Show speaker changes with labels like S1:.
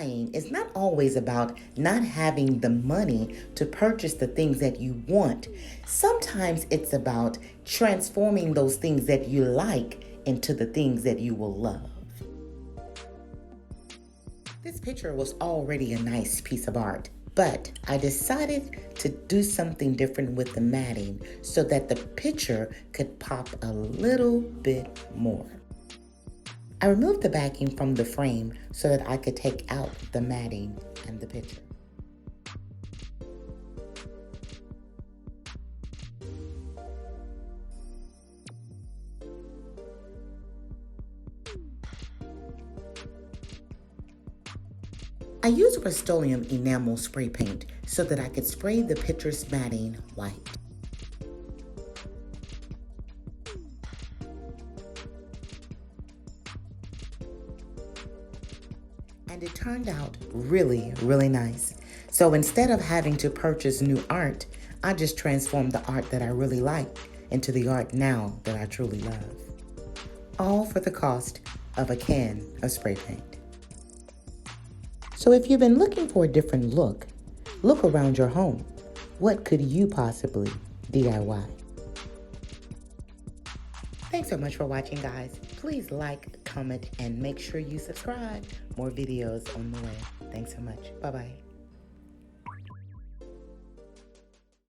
S1: buying is not always about not having the money to purchase the things that you want. Sometimes it's about transforming those things that you like into the things that you will love. This picture was already a nice piece of art, but I decided to do something different with the matting so that the picture could pop a little bit more. I removed the backing from the frame so that I could take out the matting and the picture. I used Rust-Oleum enamel spray paint so that I could spray the picture's matting white. And it turned out really, really nice. So instead of having to purchase new art, I just transformed the art that I really like into the art now that I truly love. All for the cost of a can of spray paint. So if you've been looking for a different look around your home. What could you possibly DIY? Thanks so much for watching, guys. Please like, comment, and make sure you subscribe. More videos on the way. Thanks so much. Bye-bye.